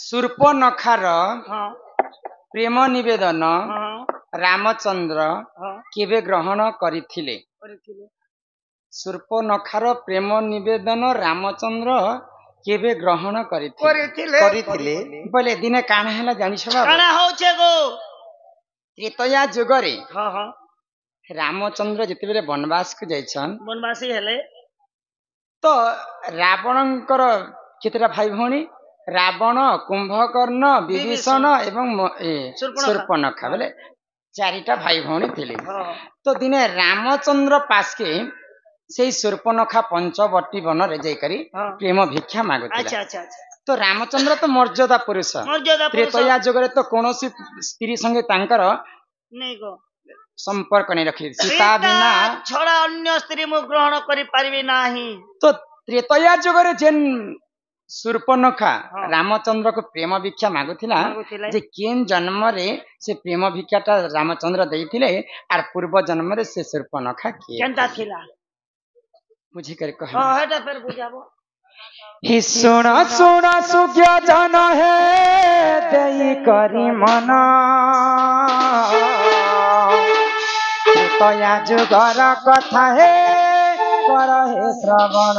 सूर्पनखार हाँ प्रेम निवेदन हाँ रामचंद्र हाँ केबे ग्रहण करथिले सूर्पनखार प्रेम निवेदन रामचंद्र केबे ग्रहण କରିଥିଲେ बोले दिने काना हैला जानिछ बाबू କାଣା ହଉଛେ गो त्रेतया जुगरे हाँ हाँ रामचंद्र जितेबेले वनवास को जाइछन बनवासी हेले तो रावणंकर केतेटा भाई भौणी रावण कुंभकर्ण विभीषण एवं शूर्पणखा बोले चारिटा भाई भौणी थिले हाँ तो दिने रामचंद्र पासके से शूर्पणखा पंचवटी वन रे जाइकरी हाँ प्रेम भिक्षा मागुथिला अच्छा अच्छा अच्छा तो रामचंद्र तो मर्यादा पुरुष मर्यादा पुरुष त्रेतया जुगरे तो कोनोसी स्त्री संगे तांकर नहीं गो संपर्क नहीं रखी सीता बिना छड़ा अन्य स्त्री मु ग्रहण करि परिबे नाही तो त्रेतया जुगरे जेन शूर्पणखा हाँ। रामचंद्र को प्रेम भिक्षा मागुथिला मागुथिला। जे केन जन्म रे से प्रेम भिक्षाटा रामचंद्र देइथिले आर पूर्व जन्म रे से शूर्पणखा के केनता थिला बुझी कर कह हां हेटा फेर बुझाबो ही सुना सुना सुज्ञा जन है देई करी मन तया जुगर कथा है कर हे श्रवण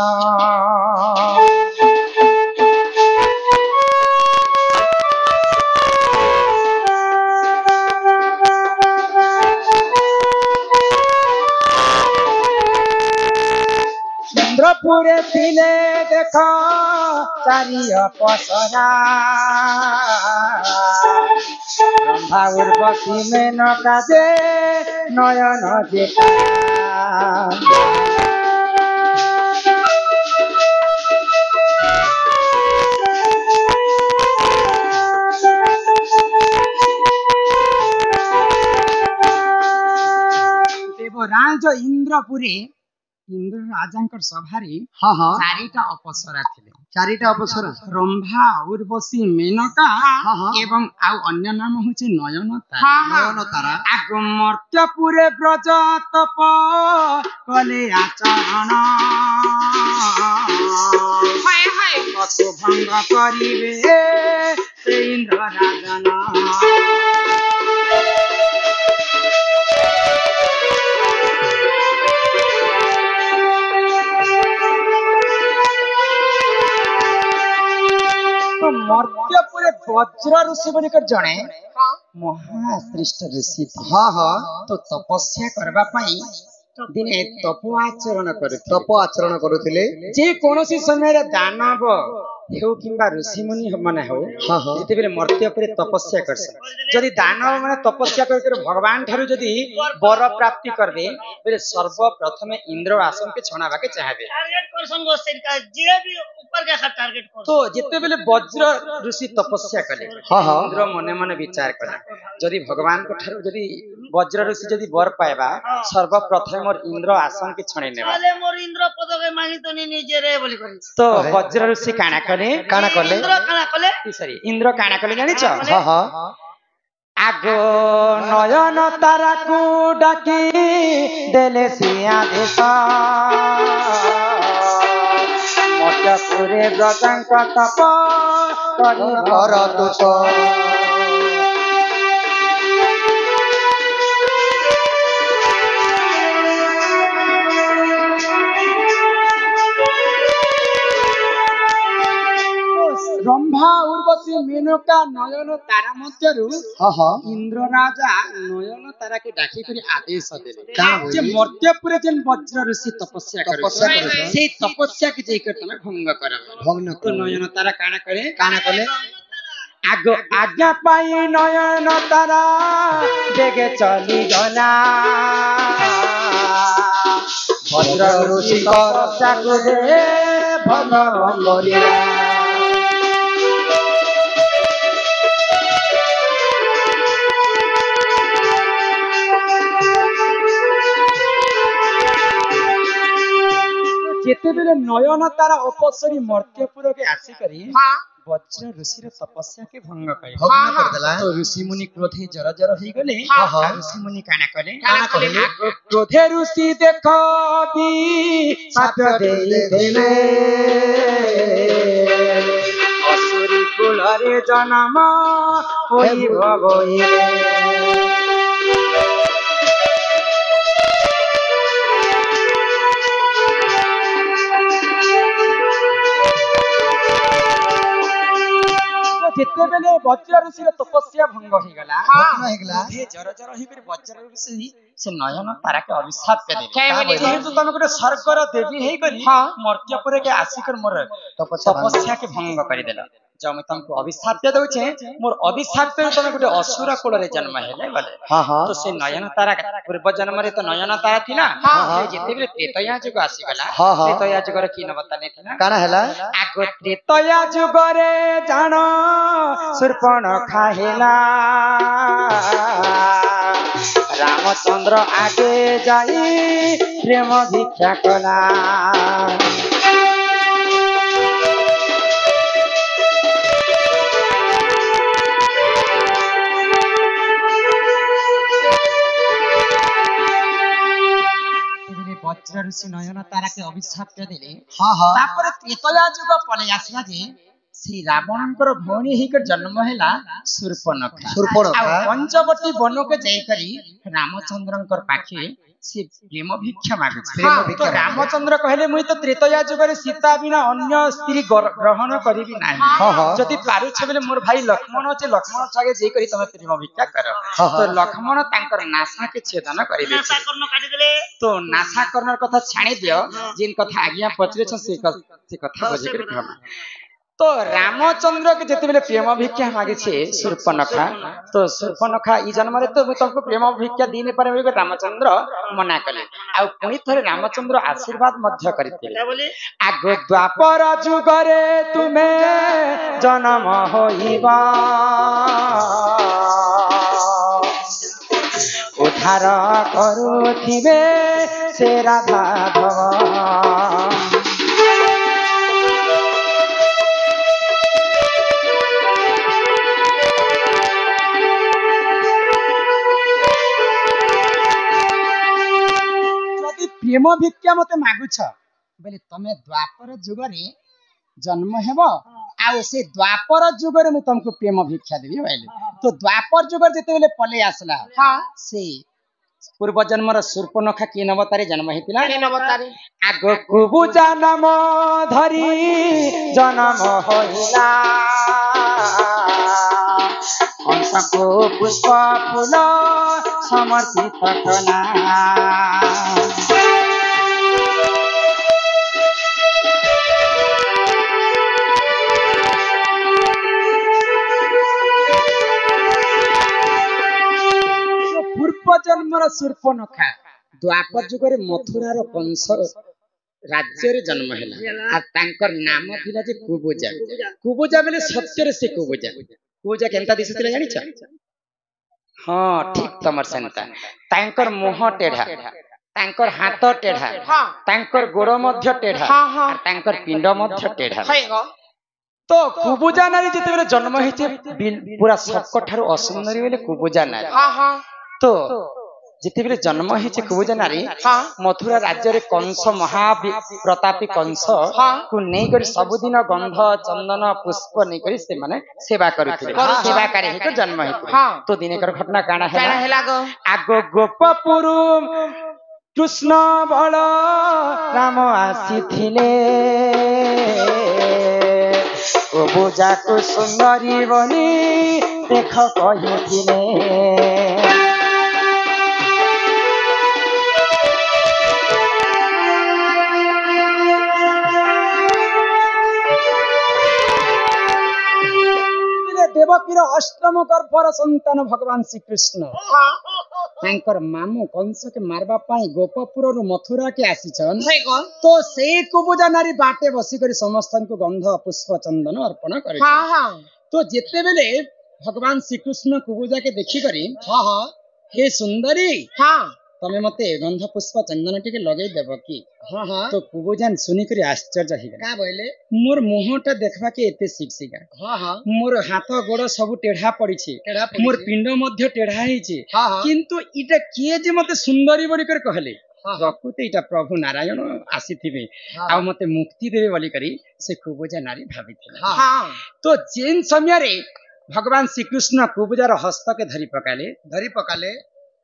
इंद्रपुरे थिले देखा चारि अपसरा ब्रह्मा उर्वशी में न काजे नयन जेता देवराज इंद्रपुरे इंद्र राजांकर सभारे हाँ हाँ चारिटा अपसरा थिले चारिटा अपसरा रंभा उर्वशी मेनका हाँ। एवं आउ अन्य नाम होचे नयनतारा नयनतारा आग मर्त्यपुरे ब्रज तप कले आचरण हाय हाय कत भंग करिबे से इंद्र राजन तो मर्त्यपुरे वज्र ऋषि बनिकर जणे महाश्रेष्ठ ऋषि थे हाँ हाँ तो तपस्या करबा पाई दिने तप आचरण करथिले तप आचरण करुथिले जे कोनोसी समय रे दानव हेउ किंबा ऋषि मुनि माने हो हाँ हाँ जेते बेले मर्त्यपुरे तपस्या करसे जदि दानव माने तपस्या कर भगवान ठारू जदि वर प्राप्ति करबे बेले सर्वप्रथम इंद्र आसन के छणाबा के चाहबे टारगेट करसन गो सेनका जे भी ऊपर के टारगेट कर तो जेते बेले वज्र ऋषि तपस्या कले हाँ हाँ इंद्र मने मने विचार कला जदि भगवान को ठारू जदि वज्र ऋषि जदि वर पाएबा सर्वप्रथम और इंद्र आसन के छणे नेबा ताले मोर इंद्र पद के मांगी तो नी निजे रे बोली करी तो वज्र ऋषि काना कले इंद्र काना कले सॉरी इंद्र काना कले जानि छ हाँ हाँ आगो नयन तारा को डाकी देले सिया देश मर्त्यपुरे ब्रजांक तप करी कर तुतो रंभा उर्वशी मेनका नयन तारा मध्यरु हाँ हाँ इंद्र राजा नयन तारा के डाकी करी आदेश देले का जे मर्त्यपुरे जेन वज्र ऋषि तपस्या तपस्या करे करे से तपस्या के जेकर तमे भंग करबे भग्न तो नयन तारा काना करे काना कले आगो आज्ञा पाई नयन तारा देगे चली गला वज्र ऋषि तपस्या को दे भंग करिला जेते बेले नयन तारा अपसरी मर्त्यपुर के आसी करी वज्र ऋषि तपस्या के भंग करे भग्न कर देला तो ऋषि मुनि क्रोधे जरा जरा ही गले हाँ। ऋषि मुनि काना कले कले? क्रोधे ऋषि देखो भी साप्य दे देले असुरी कुल ଘରେ ଜନମ ହୋଇବ ବୋଇଲେ। ଯେତେବେଳେ ବଜ୍ର ଋଷିର ତପସ୍ୟା ଭଙ୍ଗ ହେଇଗଲା ଜର ଜର ହେଇକରି ବଜ୍ର ଋଷି ସେ ନୟନ ତାରାକେ ଅଭିଶାପ ଦେଲେ ଯେହେତୁ ତମେ ଗୋଟେ ସ୍ୱର୍ଗର ଦେବୀ ହେଇକରି ମର୍ତ୍ତ୍ୟ ପରେ କେ ଆସିକରି ମୋର ତପସ୍ୟା କେ ଭଙ୍ଗ କରିଦେଲ जो मैं तुमको अभिशाप दे दउछे मोर अभिशाप पे तमे गोटे असुर कुल रे जन्म हेले बोले तो से नयन तारा पूर्व जन्म रे तो नयन तारा थिला जेते बेले त्रेतया जुग आसी गला त्रेतया जुग रे की न बता नै थिला काना हैला आगो त्रेतया जुग रे जान शूर्पणखा हेला रामचंद्र आगे जाई प्रेम भिक्षा कला वज्र ऋषि नयन तारा के अभिशाप के देले तापर त्रेतया जुग पले आसला जे श्री रावणकर भौणी हिकर जन्म हैला शूर्पणखा आ पंचवटी वन के जाई करी रामचंद्रंकर पाखे से प्रेम भिक्षा मागे तो रामचंद्र कहले मुई तो त्रेतया जुग रे सीता बिना अन्य स्त्री ग्रहण करिबि नाही जति पारु छ बेले मोर भाई लक्ष्मण छे लक्ष्मण सागे जेई करी तमे प्रेम भिक्षा कर तो लक्ष्मण तांकर नासा के छेदन करि दे नासा कर्ण काटी देले तो नासा कर्णर कथा छाणी दियो जिन कथा आज्ञा पचरे छ से कथा बुझे कर कहमा तो रामचंद्र के जते बेले प्रेम भिक्षा मागे छे शूर्पणखा तो शूर्पणखा ई जन्म रे तो तुमको प्रेम भिक्षा दिने पारे बोले रामचंद्र मना कले आ पुनी थरे रामचंद्र आशीर्वाद मध्य करते आगो द्वापर जुग रे तुमे जन्म होइबा उद्धार करुथिबे से राधा भव प्रेम भिक्षा मते मागुछ बोले तमे द्वापर जुग रे जन्म हेबो आ से द्वापर जुग रे मैं तुमको प्रेम भिक्षा देबी बोले तो द्वापर जुग रे जते बेले पले आसला से पूर्व जन्म र शूर्पणखा के नवतारे जन्म हेतिला के नवतारे आगो कुबुजा नाम धरी जन्म होइला अंसको पुष्प फूल समर्पित कला जन्मर शूर्पणखा द्वापर जुग रे मथुरा रो कंस राज्य रे जन्म हैला आ तांकर नाम थिला जे कुबुजा कुबुजा बेले सत्य रे से कुबुजा केनता दिसतिला जानि छ हां ठीक तमर सेनता तांकर मुह टेढ़ा तांकर हाथ टेढ़ा तांकर गोड़ मध्य टेढ़ा आ तांकर पिंड मध्य टेढ़ा तो कुबुजा नारी जते बेले जन्म हेचे पूरा सबको ठारो असुंदरी बेले कुबुजा नारी तो जिते बेले जन्म हेचे कुबुजा नारी मथुरा राज्य रे कंस महाप्रतापी कंस को नै करी सबुदिन गंध चंदन पुष्प नै करी से माने सेवा करिथिले सेवा करे हेको जन्म हेतु तो दिनेकर घटना काना हैला गो आगो गोपपुर कृष्ण बल राम आसीथिले कुबुजा को सुंदरी बनी देख कहिथिले देवकीर अष्टम गर्भर संतान भगवान श्री कृष्ण तांकर मामू कंस के मारबा पाई गोपपुर रु मथुरा के आसीछन तो से कुबुजा नारी बाटे बसी करी समस्तन को गंध पुष्प चंदन अर्पण करे तो जेते बेले भगवान श्री कृष्ण कुबुजा के देखि करी हे सुंदरी तमे मते गंध पुष्प चंदन टिके लगै देबो की तो कुबुजान सुनी करी आश्चर्य हिगा का बोले मोर मुहटा देखबा के एते सिकसिका मोर हाथ गोड़ सब टेढ़ा पड़ी छे मोर पिंड मध्य टेढ़ा हिचे किंतु इटा के जे मते सुंदरी बड़ी कर कहले प्रकृति इटा प्रभु नारायण आसीथिबे आ मते मुक्ति देबे बोली करी से कुबुजा नारी भाबिथिले हाँ तो जेन समय रे भगवान श्री कृष्ण कुबुजार हस्त के धरी पकाले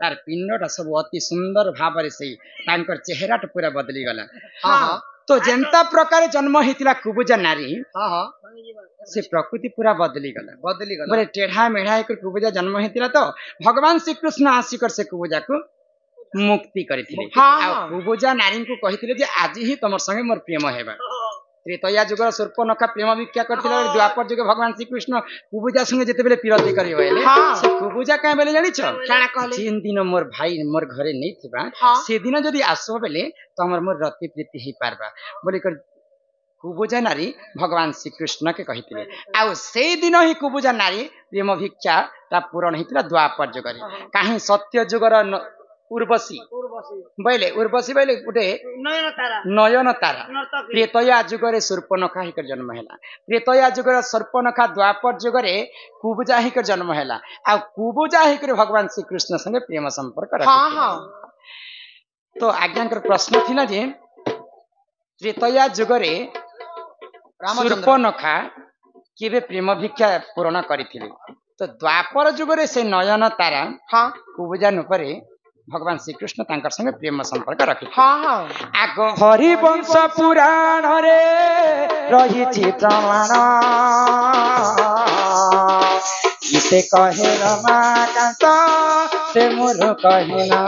तार पिंडटा सब अति सुंदर भाव से तांकर चेहराटा पूरा बदली गला हाँ तो जेंता प्रकार जन्म हेतिला कुबुजा नारी हाँ से प्रकृति पूरा बदली गला बदली बोले टेढ़ा मेढ़ा एक कुबुजा जन्म हेतिला तो भगवान श्री कृष्ण आसिकर से कुबुजा को मुक्ति करथिले कुबुजा नारी को कहिथिले जे आज ही तमर संगे मोर प्रेम हेबा त्रेतया जुगर शूर्पणखा प्रेम भिक्षा करथिले द्वापर जुग भगवान श्री कृष्ण कुबुजा संगे जेते बेले पिरती करिवे से कुबुजा काहे बेले जानि छ काना कहले जिन दिन मोर भाई मोर घरे नै थिबा से दिन जदी आसो बेले तमर मोर रति प्रीति ही पारबा बोली कर कुबुजा नारी भगवान श्री कृष्ण के कहिथिले आ से दिन ही कुबुजा नारी प्रेम भिक्षा ता पूर्ण हितला द्वापर जुगरे काहे सत्य जुगर उर्वशी बैले उर्वशी बैले उठे नयन तारा त्रेतया जुगरे शूर्पणखा हिकर जन्म हैला त्रेतया जुगरे शूर्पणखा द्वापर जुगरे कुबुजा हिकर जन्म हैला आ कुबुजा हिकर भगवान श्री कृष्ण संगे प्रेम संपर्क रखिथिले तो आज्ञाकर प्रश्न थिला जे त्रेतया जुगरे शूर्पणखा केबे प्रेम भिक्षा पूर्ण करिथिले तो द्वापर जुगरे से नयन तारा कुबुजा नुपरे भगवान श्री कृष्ण तांकर संगे प्रेम संपर्क रखि आग हरिवंश पुराण रे रहिछि प्रमाण इते कहे रमाकांत से मोर कहिना